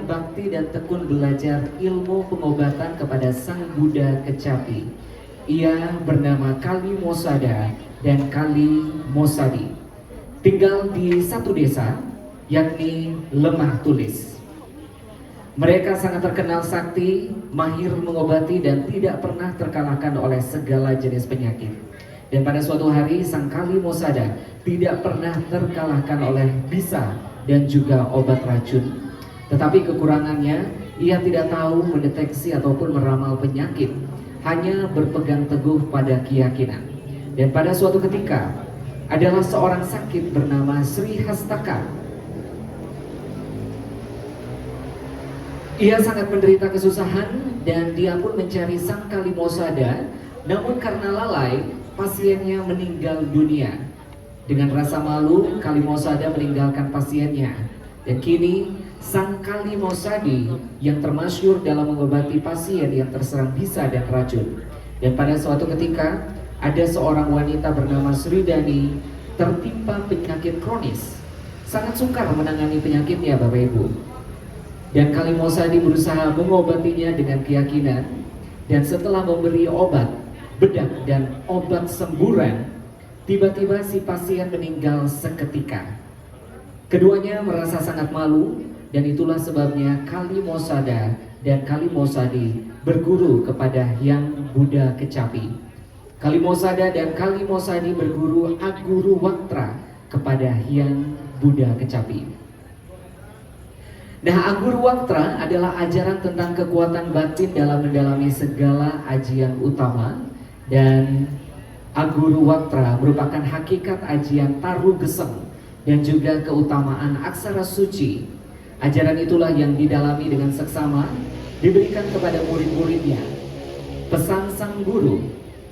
berbakti dan tekun belajar ilmu pengobatan kepada Sang Buddha Kecapi. Ia bernama Kali Mosada dan Kali Mosadi. Tinggal di satu desa, yakni Lemah Tulis. Mereka sangat terkenal sakti, mahir mengobati dan tidak pernah terkalahkan oleh segala jenis penyakit. Dan pada suatu hari Sang Kali Mosada tidak pernah terkalahkan oleh bisa dan juga obat racun. Tetapi kekurangannya, ia tidak tahu mendeteksi ataupun meramal penyakit, hanya berpegang teguh pada keyakinan. Dan pada suatu ketika, adalah seorang sakit bernama Sri Hastaka. Ia sangat menderita kesusahan dan dia pun mencari Sang Kali Mosada, namun karena lalai, pasiennya meninggal dunia. Dengan rasa malu, Kali Mosada meninggalkan pasiennya. Dan kini, Sang Kali Mosadi yang termasyhur dalam mengobati pasien yang terserang bisa dan racun. Dan pada suatu ketika, ada seorang wanita bernama Sri Dani tertimpa penyakit kronis. Sangat sukar menangani penyakitnya, Bapak Ibu. Dan Kali Mosadi berusaha mengobatinya dengan keyakinan. Dan setelah memberi obat, bedak dan obat semburan, tiba-tiba si pasien meninggal seketika. Keduanya merasa sangat malu. Dan itulah sebabnya Kali Mosada dan Kali Mosadi berguru kepada Hyang Buddha Kecapi. Kali Mosada dan Kali Mosadi berguru Aguru Waktra kepada Hyang Buddha Kecapi. Nah, Aguru Waktra adalah ajaran tentang kekuatan batin dalam mendalami segala ajian utama. Dan Aguru Waktra merupakan hakikat ajian Taru Geseng dan juga keutamaan aksara suci. Ajaran itulah yang didalami dengan seksama, diberikan kepada murid-muridnya. Pesan sang guru,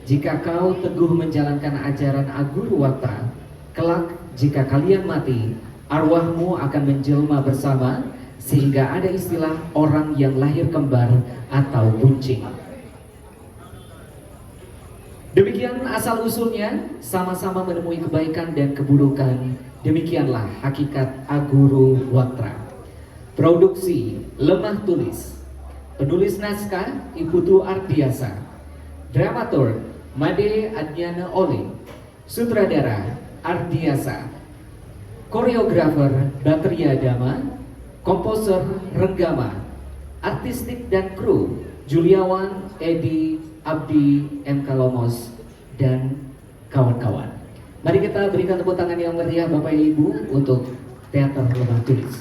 jika kau teguh menjalankan ajaran Aguru Waktra, kelak jika kalian mati, arwahmu akan menjelma bersama, sehingga ada istilah orang yang lahir kembar atau buncing. Demikian asal-usulnya, sama-sama menemui kebaikan dan keburukan. Demikianlah hakikat Aguru Waktra. Produksi Lemah Tulis. Penulis naskah Iputu Ardiasa. Dramaturg Made Adnyana Oli. Sutradara Ardiasa. Koreografer Batria Dama. Komposer Renggama. Artistik dan kru Juliawan, Edi, Abdi, M. Kalomos, dan kawan-kawan. Mari kita berikan tepuk tangan yang meriah Bapak Ibu untuk Teater Lemah Tulis.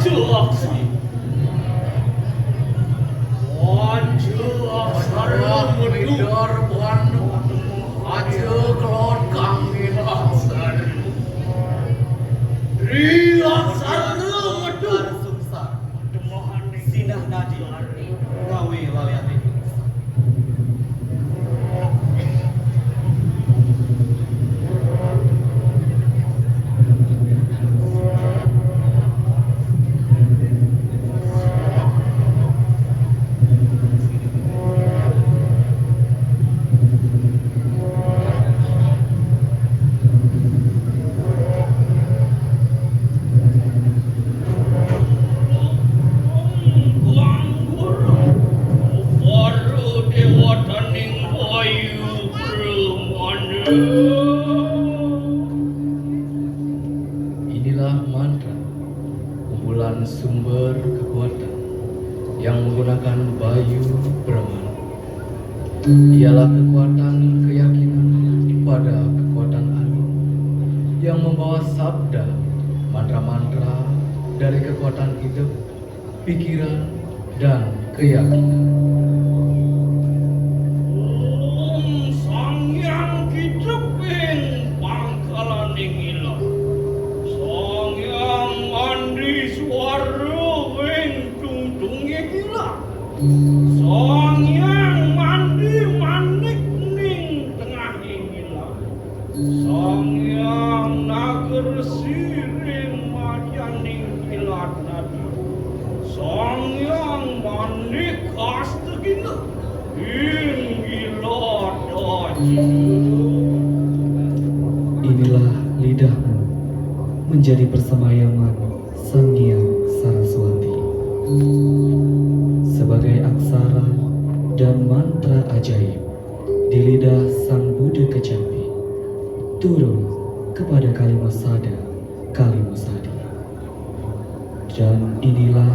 Maju aksi. Maju aksara medar panu. Aja kelon kami aksara. Ri aksara medar suksa. Sinah nadi. Gawe laliati. Inilah mantra, kumpulan sumber kekuatan yang menggunakan Bayu Brahmana. Ialah kekuatan keyakinan pada kekuatan agung yang membawa sabda, mantra-mantra dari kekuatan hidup, pikiran, dan keyakinan. Song yang mandi manik ning tengah ingila. Song yang nager siring majaning kilat nadi. Song yang manik astegina inggila doji. Inilah lidahmu menjadi persemayaman Sang Hyang Saraswati. Sebagai aksara dan mantra ajaib di lidah Sang Buddha Kecapi turun kepada Kalimasada Kalimusadi. Dan inilah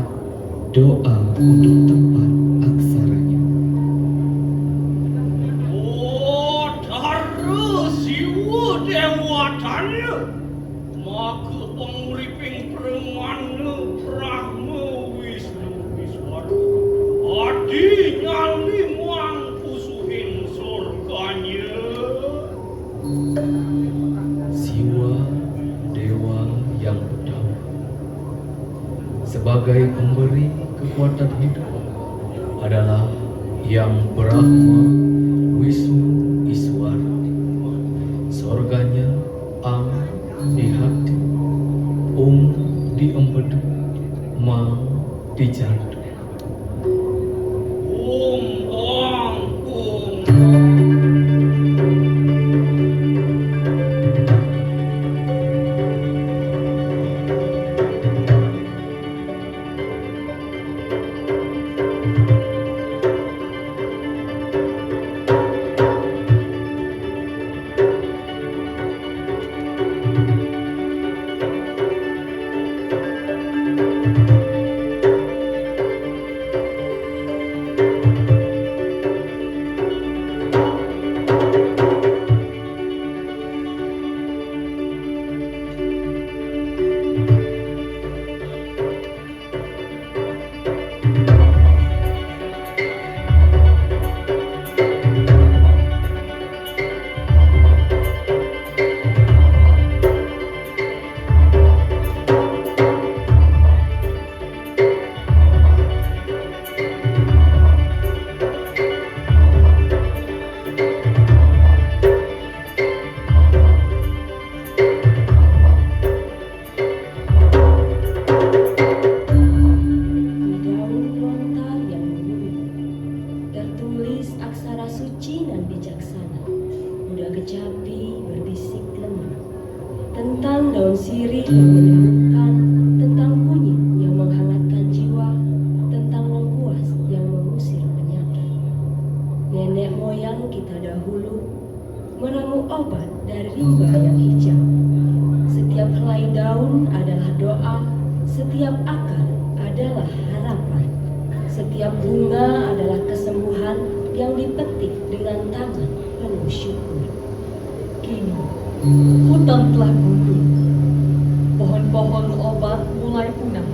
doa untuk tempat aksaranya. Oh, Dara Siwa Dewatanya, maka penguriping Brahmana Brahma Wisnu Wiswara. Adi nyali muang pusuhin surganya. Siwa dewa yang utama sebagai pemberi kekuatan hidup adalah yang Brahma Wisnu Iswara. Sorganya Am di hati, di empedu, Ma di jantung. tentang daun sirih yang menyembuhkan, tentang kunyit yang menghangatkan jiwa, tentang lengkuas yang mengusir penyakit. Nenek moyang kita dahulu meramu obat dari rimba yang hijau. Setiap helai daun adalah doa, setiap akar adalah harapan, setiap bunga adalah kesembuhan yang dipetik dengan tangan penuh syukur. Kini hutan telah gundul, pohon-pohon obat mulai punah,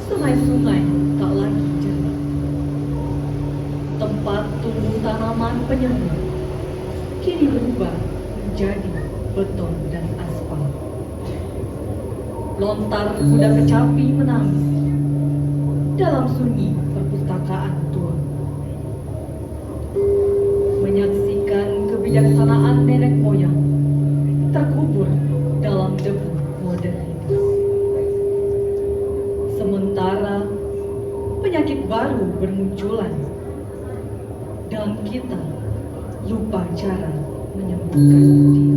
Sungai-sungai tak lagi jernih. Tempat tumbuh tanaman penyembuh kini berubah menjadi beton dan aspal. Lontar kuda kecapi menangis dalam sunyi perpustakaan tua. Menyaksikan kebijaksanaan nenek moyang terkubur dalam debu modernitas. Sementara penyakit baru bermunculan dan kita lupa cara menyembuhkan dia.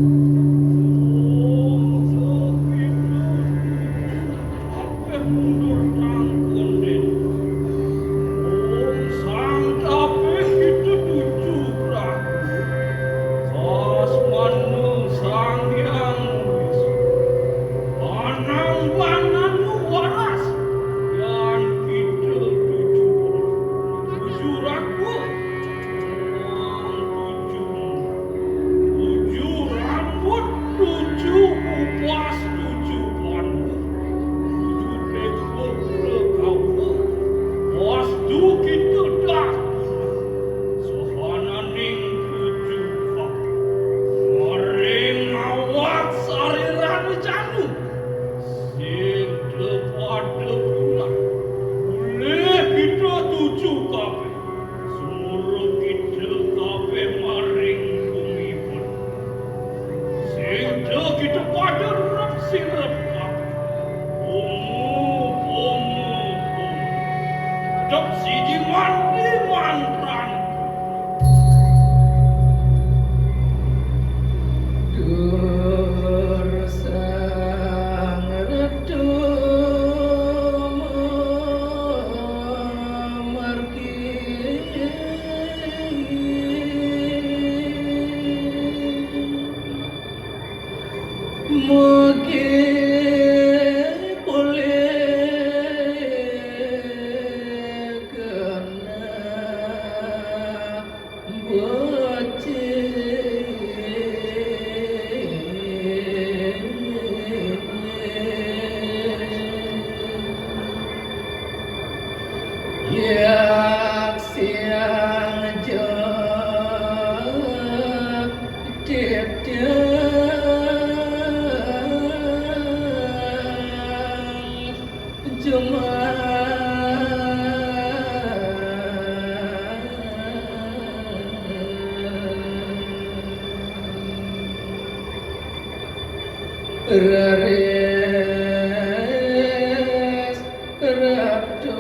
Rares Rapto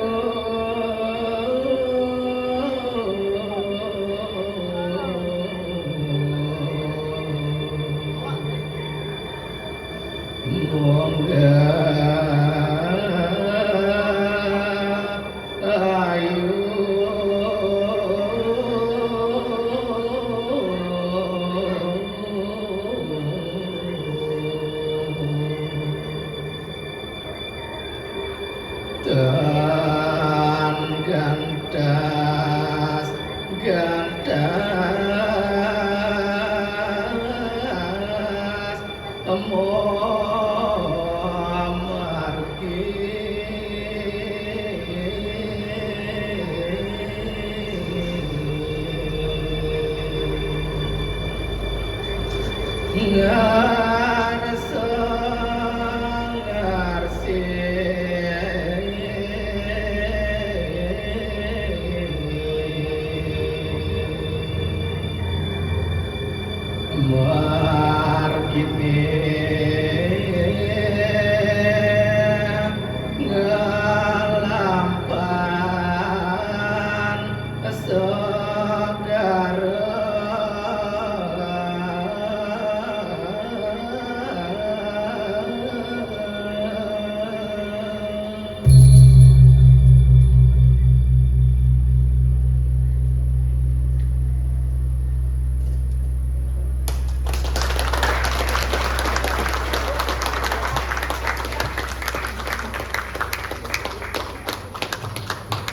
Mongga ayu dan gandas gandas